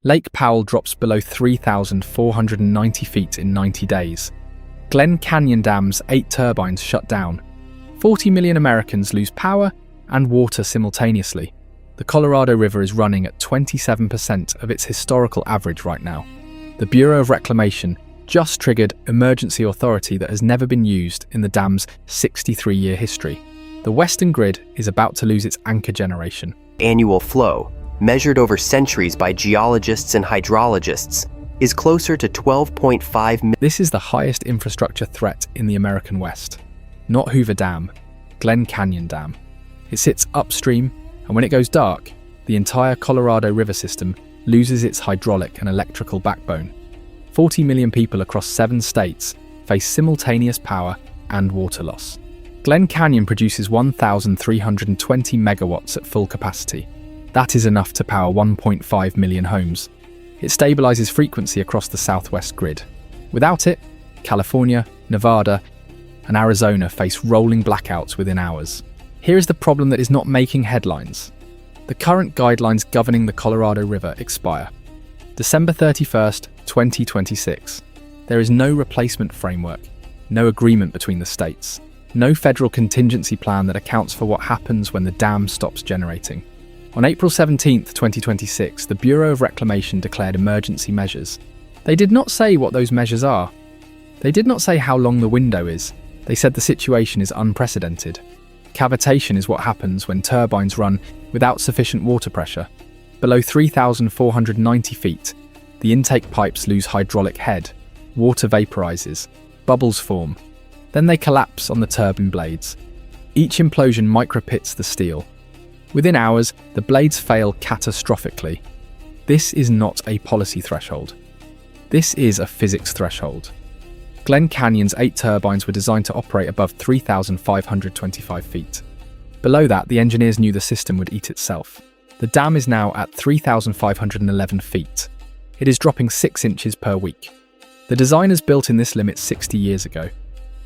Lake Powell drops below 3,490 feet in 90 days. Glen Canyon Dam's 8 turbines shut down. 40 million Americans lose power and water simultaneously. The Colorado River is running at 27% of its historical average right now. The Bureau of Reclamation just triggered emergency authority that has never been used in the dam's 63-year history. The western grid is about to lose its anchor generation. Annual flow, measured over centuries by geologists and hydrologists, is closer to 12.5 million. This is the highest infrastructure threat in the American West. Not Hoover Dam, Glen Canyon Dam. It sits upstream, and when it goes dark, the entire Colorado River system loses its hydraulic and electrical backbone. 40 million people across 7 states face simultaneous power and water loss. Glen Canyon produces 1,320 megawatts at full capacity. That is enough to power 1.5 million homes. It stabilizes frequency across the southwest grid. Without it, California, Nevada, and Arizona face rolling blackouts within hours. Here is the problem that is not making headlines. The current guidelines governing the Colorado River expire December 31st, 2026. There is no replacement framework, no agreement between the states, no federal contingency plan that accounts for what happens when the dam stops generating. On April 17th, 2026, the Bureau of Reclamation declared emergency measures. They did not say what those measures are. They did not say how long the window is. They said the situation is unprecedented. Cavitation is what happens when turbines run without sufficient water pressure. Below 3,490 feet, the intake pipes lose hydraulic head, water vaporizes, bubbles form. Then they collapse on the turbine blades. Each implosion micropits the steel. Within hours, the blades fail catastrophically. This is not a policy threshold. This is a physics threshold. Glen Canyon's 8 turbines were designed to operate above 3,525 feet. Below that, the engineers knew the system would eat itself. The dam is now at 3,511 feet. It is dropping 6 inches per week. The designers built in this limit 60 years ago.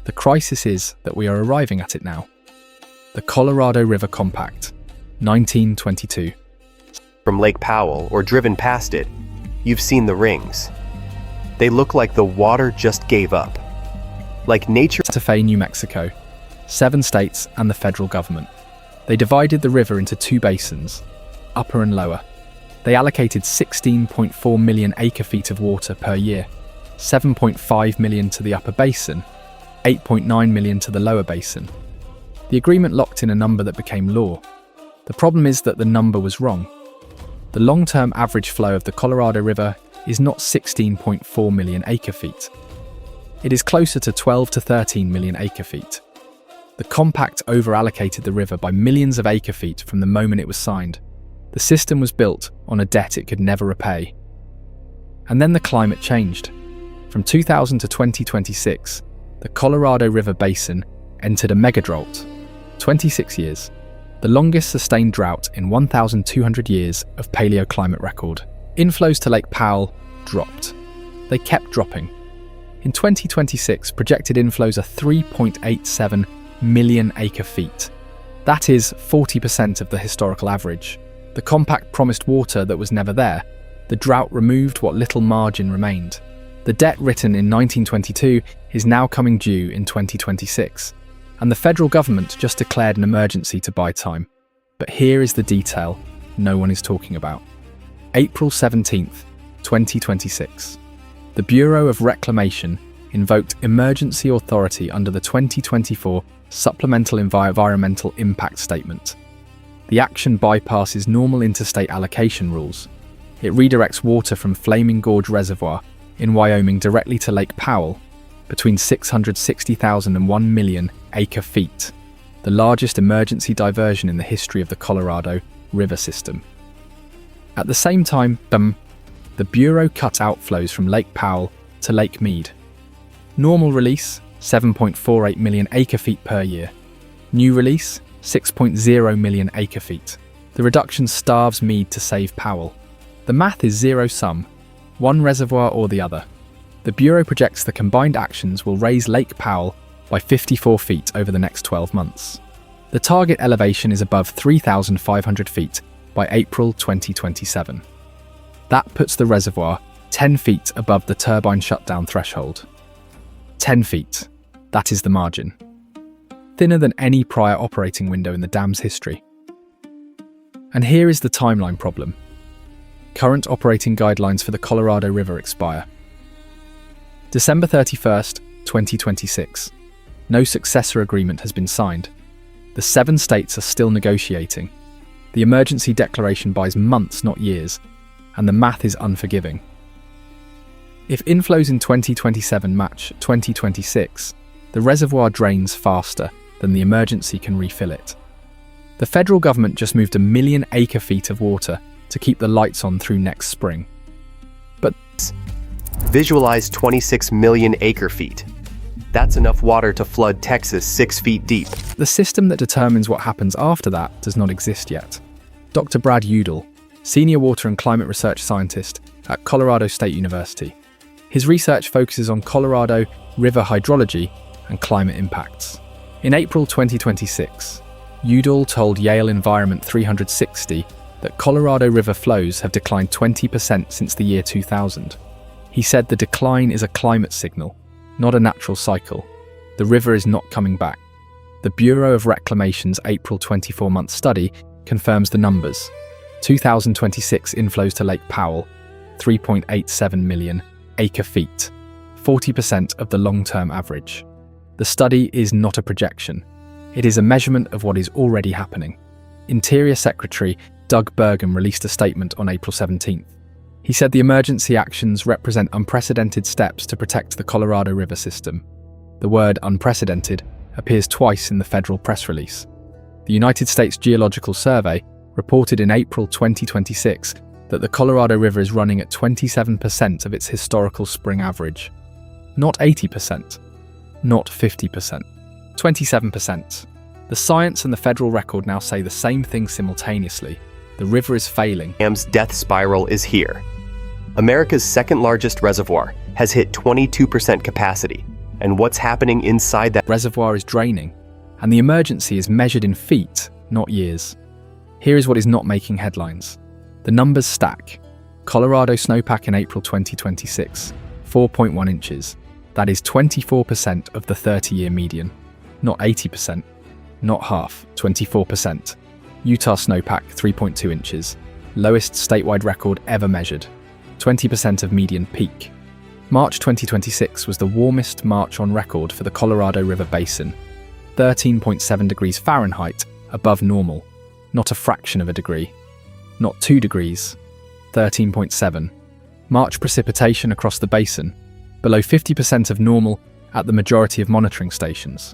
The crisis is that we are arriving at it now. The Colorado River Compact, 1922. From Lake Powell or driven past it, you've seen the rings. They look like the water just gave up. Like nature. Santa Fe, New Mexico, 7 states and the federal government. They divided the river into 2 basins, upper and lower. They allocated 16.4 million acre-feet of water per year, 7.5 million to the upper basin, 8.9 million to the lower basin. The agreement locked in a number that became law. The problem is that the number was wrong. The long-term average flow of the Colorado River is not 16.4 million acre-feet. It is closer to 12 to 13 million acre-feet. The compact over-allocated the river by millions of acre-feet from the moment it was signed. The system was built on a debt it could never repay. And then the climate changed. From 2000 to 2026, the Colorado River Basin entered a megadrought. 26 years, the longest sustained drought in 1,200 years of paleoclimate record. Inflows to Lake Powell dropped. They kept dropping. In 2026, projected inflows are 3.87 million acre-feet. That is 40% of the historical average. The compact promised water that was never there. The drought removed what little margin remained. The debt written in 1922 is now coming due in 2026, and the federal government just declared an emergency to buy time. But here is the detail no one is talking about. April 17th, 2026. The Bureau of Reclamation invoked emergency authority under the 2024 Supplemental Environmental Impact Statement. The action bypasses normal interstate allocation rules. It redirects water from Flaming Gorge Reservoir in Wyoming directly to Lake Powell, between 660,000 and 1 million acre-feet, the largest emergency diversion in the history of the Colorado River system. At the same time, the Bureau cut outflows from Lake Powell to Lake Mead. Normal release, 7.48 million acre-feet per year. New release, 6.0 million acre-feet. The reduction starves Mead to save Powell. The math is zero-sum, one reservoir or the other. The Bureau projects the combined actions will raise Lake Powell by 54 feet over the next 12 months. The target elevation is above 3,500 feet by April 2027. That puts the reservoir 10 feet above the turbine shutdown threshold. 10 feet. That is the margin. Thinner than any prior operating window in the dam's history. And here is the timeline problem. Current operating guidelines for the Colorado River expire December 31st, 2026. No successor agreement has been signed. The 7 states are still negotiating. The emergency declaration buys months, not years, and the math is unforgiving. If inflows in 2027 match 2026, the reservoir drains faster than the emergency can refill it. The federal government just moved 1 million acre-feet of water to keep the lights on through next spring. But visualize 26 million acre-feet. That's enough water to flood Texas 6 feet deep. the system that determines what happens after that does not exist yet. Dr. Brad Udall, Senior Water and Climate Research Scientist at Colorado State University. His research focuses on Colorado river hydrology and climate impacts. In April 2026, Udall told Yale Environment 360 that Colorado River flows have declined 20% since the year 2000. He said the decline is a climate signal, not a natural cycle. The river is not coming back. The Bureau of Reclamation's April 24-month study confirms the numbers. 2026 inflows to Lake Powell, 3.87 million acre-feet, 40% of the long-term average. The study is not a projection. It is a measurement of what is already happening. Interior Secretary Doug Burgum released a statement on April 17th. He said the emergency actions represent unprecedented steps to protect the Colorado River system. The word unprecedented appears twice in the federal press release. The United States Geological Survey reported in April 2026 that the Colorado River is running at 27% of its historical spring average. Not 80%, not 50%, 27%. The science and the federal record now say the same thing simultaneously. The river is failing. Dam's death spiral is here. America's second largest reservoir has hit 22% capacity, and what's happening inside that Reservoir is draining, and the emergency is measured in feet, not years. Here is what is not making headlines. The numbers stack. Colorado snowpack in April 2026, 4.1 inches. That is 24% of the 30-year median. Not 80%, not half, 24%. Utah snowpack, 3.2 inches. Lowest statewide record ever measured. 20% of median peak. March 2026 was the warmest March on record for the Colorado River Basin. 13.7 degrees Fahrenheit above normal. Not a fraction of a degree. Not 2 degrees. 13.7. March precipitation across the basin, below 50% of normal at the majority of monitoring stations.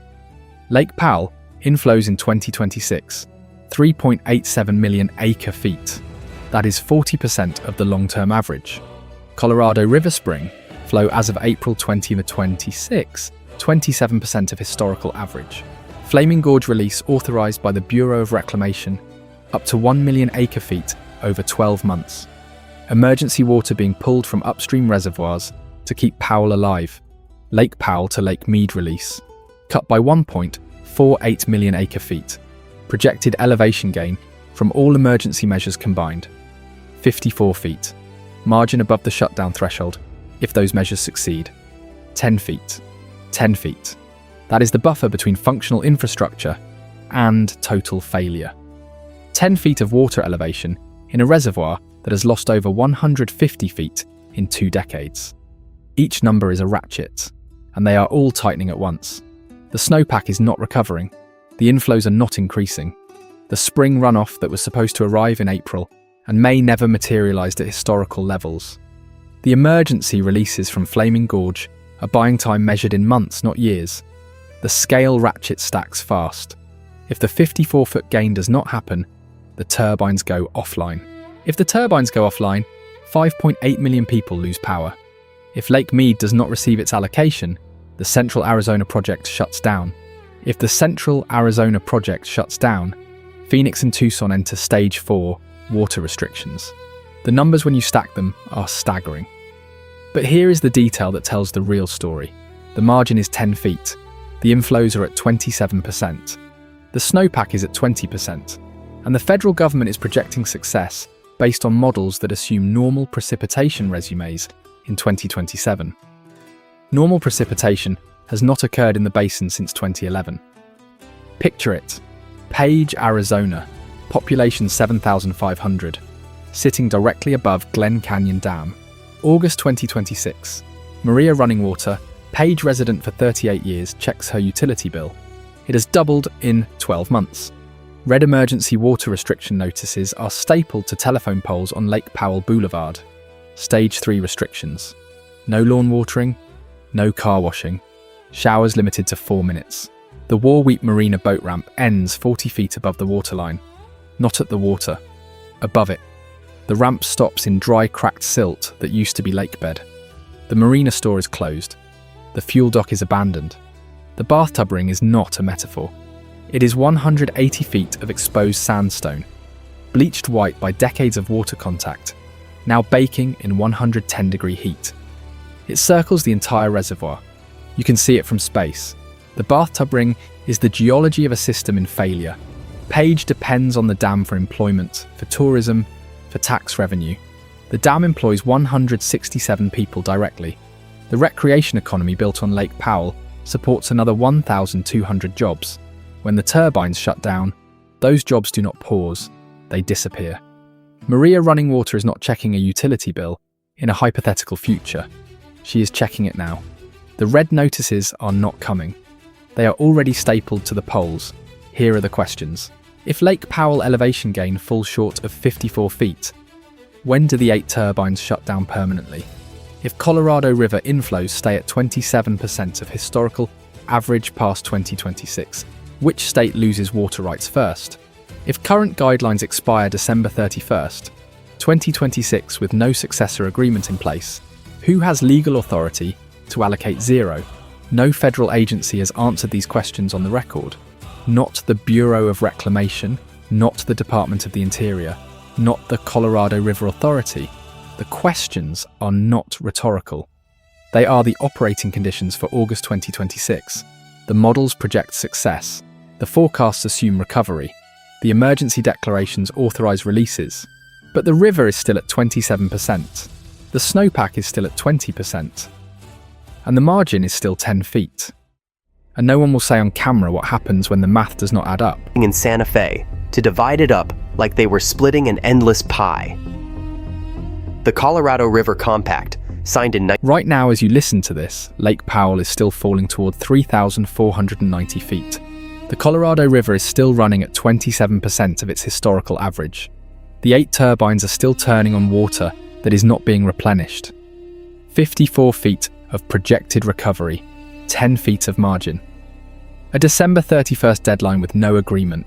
Lake Powell, inflows in 2026, 3.87 million acre-feet. That is 40% of the long-term average. Colorado River spring, flow as of April 2026, 27% of historical average. Flaming Gorge release authorized by the Bureau of Reclamation, up to 1 million acre-feet over 12 months. Emergency water being pulled from upstream reservoirs to keep Powell alive. Lake Powell to Lake Mead release, cut by 1.48 million acre-feet. Projected elevation gain from all emergency measures combined, 54 feet. Margin above the shutdown threshold, if those measures succeed, 10 feet. 10 feet. That is the buffer between functional infrastructure and total failure. 10 feet of water elevation in a reservoir that has lost over 150 feet in 2 decades. Each number is a ratchet, and they are all tightening at once. The snowpack is not recovering. The inflows are not increasing. The spring runoff that was supposed to arrive in April and May never materialized at historical levels. The emergency releases from Flaming Gorge are buying time measured in months, not years. The scale ratchet stacks fast. If the 54-foot gain does not happen, the turbines go offline. If the turbines go offline, 5.8 million people lose power. If Lake Mead does not receive its allocation, the Central Arizona project shuts down. If the Central Arizona project shuts down, Phoenix and Tucson enter Stage 4 water restrictions. The numbers when you stack them are staggering. But here is the detail that tells the real story. The margin is 10 feet. The inflows are at 27%. The snowpack is at 20%. And the federal government is projecting success based on models that assume normal precipitation resumes in 2027. Normal precipitation has not occurred in the basin since 2011. Picture it. Page, Arizona, population 7,500, sitting directly above Glen Canyon Dam. August 2026. Maria running water, Page resident for 38 years, checks her utility bill. It has doubled in 12 months. Red emergency water restriction notices are stapled to telephone poles on Lake Powell Boulevard. Stage 3 restrictions. No lawn watering, no car washing. Showers limited to 4 minutes. The Warweep Marina boat ramp ends 40 feet above the waterline. Not at the water. Above it. The ramp stops in dry, cracked silt that used to be lakebed. The marina store is closed. The fuel dock is abandoned. The bathtub ring is not a metaphor. It is 180 feet of exposed sandstone, bleached white by decades of water contact, now baking in 110-degree heat. It circles the entire reservoir. You can see it from space. The bathtub ring is the geology of a system in failure. Page depends on the dam for employment, for tourism, for tax revenue. The dam employs 167 people directly. The recreation economy built on Lake Powell supports another 1,200 jobs. When the turbines shut down, those jobs do not pause, they disappear. Maria running water is not checking a utility bill in a hypothetical future. She is checking it now. The red notices are not coming. They are already stapled to the poles. Here are the questions. If Lake Powell elevation gain falls short of 54 feet, when do the 8 turbines shut down permanently? If Colorado River inflows stay at 27% of historical average past 2026, which state loses water rights first? If current guidelines expire December 31st, 2026 with no successor agreement in place, who has legal authority to allocate zero? No federal agency has answered these questions on the record. Not the Bureau of Reclamation, not the Department of the Interior, not the Colorado River Authority. The questions are not rhetorical. They are the operating conditions for August 2026. The models project success. The forecasts assume recovery. The emergency declarations authorize releases. But the river is still at 27%. The snowpack is still at 20%. And the margin is still 10 feet. And no one will say on camera what happens when the math does not add up. In Santa Fe, to divide it up like they were splitting an endless pie. The Colorado River Compact, signed in Right now, as you listen to this, Lake Powell is still falling toward 3,490 feet. The Colorado River is still running at 27% of its historical average. The 8 turbines are still turning on water that is not being replenished. 54 feet of projected recovery, 10 feet of margin. A December 31st deadline with no agreement.